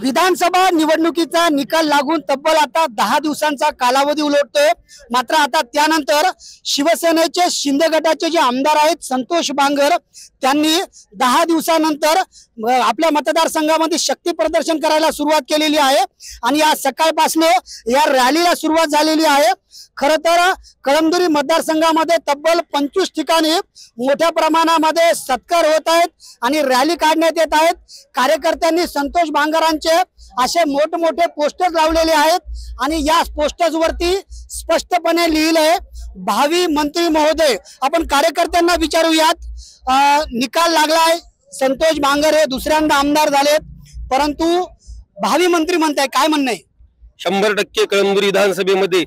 विधानसभा निवडणुकीचा निकाल लागून तब्बल आता 10 दिवसांचा कालावधी उलटतोय। मात्र आता त्यानंतर शिवसेनेचे शिंदे गटाचे जे आमदार आहेत संतोष बांगर त्यांनी 10 दिवसानंतर आपल्या मतदारसंघामध्ये शक्ती प्रदर्शन करायला सुरुवात केलेली आहे आणि आज सकाळपासून या रॅलीला सुरुवात झालेली आहे। खरं तर कळमनुरी मतदारसंघामध्ये तब्बल 25 ठिकाणी मोठ्या प्रमाणामध्ये सत्कार होत आहेत आणि रॅली काढण्यात येत आहेत। कार्यकर्त्यांनी संतोष बांगरांचे असे मोठमोठे पोस्टर्स लावलेले आहेत आणि या पोस्टर्स वरती स्पष्टपणे लिहिलंय भावी मंत्री महोदय। आपण कार्यकर्त्यांना विचारूयात, निकाल लागलाय, संतोष बांगर हे दुसऱ्यांदा आमदार झालेत, परंतु भावी मंत्री म्हणताय, काय म्हणणं आहे? 100% कळमनुरी विधानसभेमध्ये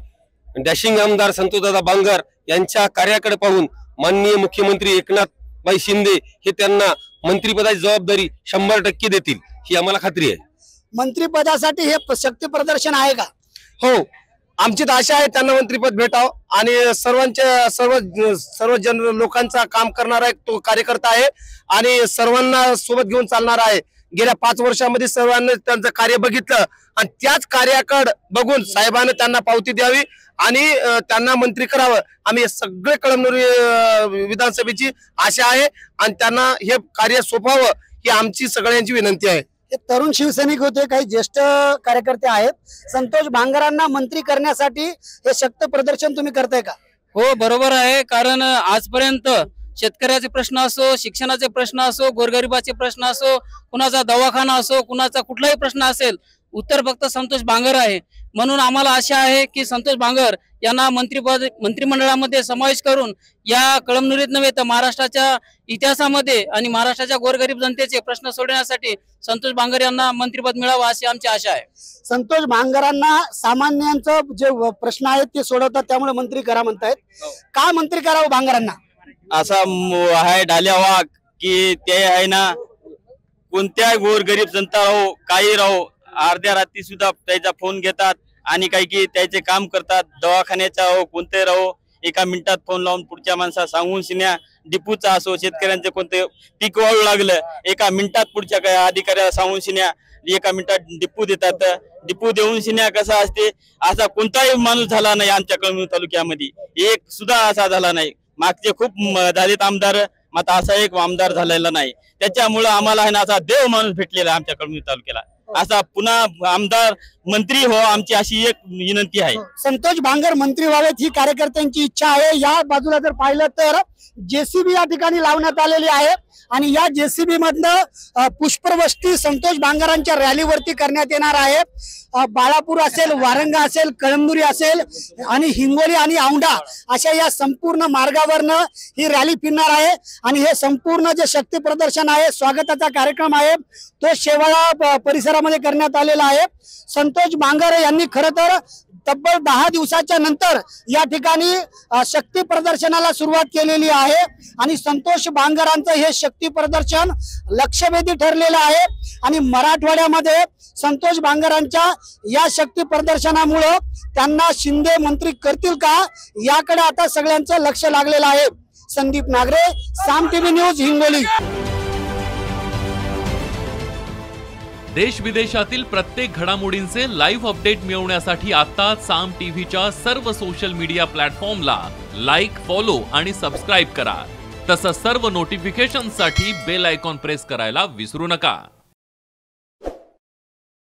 डॅशिंग आमदार संतोषदादा बांगर यांच्या कार्याकडे पाहून माननीय मुख्यमंत्री एकनाथभाई शिंदे हे त्यांना मंत्रिपदाची जबाबदारी 100% देतील ही आम्हाला खात्री आहे। मंत्रिपदासाठी हे शक्ती प्रदर्शन आहे का? हो, आमची आशा आहे त्यांना मंत्रिपद भेटावं आणि सर्व जन लोकांचा काम करणारा एक तो कार्यकर्ता आहे आणि सर्वांना सोबत घेऊन चालणारा आहे। गेल्या 5 वर्षांमध्ये सर्वांनी त्यांचं कार्य बघितलं आणि त्याच कार्याकडे बघून साहेबांनी त्यांना पावती द्यावी आणि त्यांना मंत्री करावं। आम्ही सगळे कळमनुरी विधानसभेची आशा आहे आणि त्यांना हे कार्य सोपवावं ही आमची सगळ्यांची विनंती आहे। तरुण शिवसैनिक होते, काही ज्येष्ठ कार्यकर्ते आहेत, संतोष बांगरांना मंत्री करण्यासाठी हे शक्ती प्रदर्शन तुम्ही करताय का? हो, बरोबर आहे। कारण आजपर्यंत शेतकऱ्याचे प्रश्न असो, शिक्षणाचे प्रश्न असो, गोरगरिबाचे प्रश्न असो, कुणाचा दवाखाना असो, कुणाचा कुठलाही प्रश्न असेल, उत्तर फक्त संतोष बांगर आहे। म्हणून आम्हाला आशा आहे की संतोष बांगर यांना मंत्रिमंडळामध्ये समावेश करून या कळमनुरीत नव्हे तर महाराष्ट्राच्या इतिहासामध्ये आणि महाराष्ट्राच्या गोरगरीब जनतेचे प्रश्न सोडवण्यासाठी संतोष बांगर यांना मंत्रिपद मिळावं अशी आमची आशा आहे। संतोष बांगरांना सामान्यांचं जे प्रश्न आहेत ते सोडवतात, त्यामुळे मंत्री करा म्हणतायत। का मंत्री करावं बांगरांना? असा आहे ढाल्या वाघ की ते आहे ना, कोणत्या गोरगरीब जनता राहो काही राहो अर्ध्या रात्री सुद्धा त्याचा फोन घेतात आणि काही की त्याचे काम करतात। दवाखान्याचा हो कोणते राहो एका मिनिटात फोन लावून पुढच्या माणसा सांगून शिन्या, डिपूचा असो, शेतकऱ्यांचे कोणते पीक वाळू लागलं एका मिनिटात पुढच्या काय अधिकाऱ्याला सांगून शिन्या, एका मिनिटात डिपू देतात। डिपू देऊन शिन्या कसा असते असा कोणताही माणूस झाला नाही आमच्या कळमनुरी तालुक्यामध्ये, एक सुद्धा असा झाला नाही। मागचे खूप झालेत आमदार, मात्र असा एक आमदार झालेला नाही। त्याच्यामुळे आम्हाला आहे ना असा देव माणूस भेटलेला आहे आमच्या कळमनुरी तालुक्याला, असा पुन्हा आमदार मंत्री हो आमची अशी एक विनंती आहे। संतोष बांगर मंत्री व्हावेत ही कार्यकर्त्यांची इच्छा आहे। या बाजूला जर पाहिलं तर जेसीबी या ठिकाणी लावण्यात आलेली आहे आणि या जेसीबी मधनं पुष्पवृष्टी संतोष बांगरांच्या रॅलीवरती करण्यात येणार आहे। बाळापूर असेल, वारंगा असेल, कळमनुरी असेल आणि हिंगोली आणि औंढा अशा या संपूर्ण मार्गावरनं ही रॅली फिरणार आहे आणि हे संपूर्ण जे शक्ती प्रदर्शन आहे, स्वागताचा कार्यक्रम आहे, तो शेवाळा परिसरामध्ये करण्यात आलेला आहे। संतोष बांगर यांनी खरं तर तब्बल 10 दिवसाच्या नंतर या ठिकाणी शक्ती प्रदर्शनाला सुरुवात केलेली आहे आणि संतोष बांगरांचं हे शक्ती प्रदर्शन लक्षवेधी ठरलेलं आहे आणि मराठवाड्यामध्ये संतोष बांगरांच्या या शक्ती प्रदर्शनामुळे त्यांना शिंदे मंत्री करतील का याकडे आता सगळ्यांचं लक्ष लागलेलं आहे। संदीप नागरे, साम टीव्ही न्यूज, हिंगोली। देश विदेशातील प्रत्येक घडामोडींचे लाईव्ह अपडेट मिळवण्यासाठी आता साम टीव्हीच्या सर्व सोशल मीडिया प्लॅटफॉर्मला लाईक, फॉलो आणि सबस्क्राईब करा। तसंच सर्व नोटिफिकेशनसाठी बेल आयकॉन प्रेस करायला विसरू नका।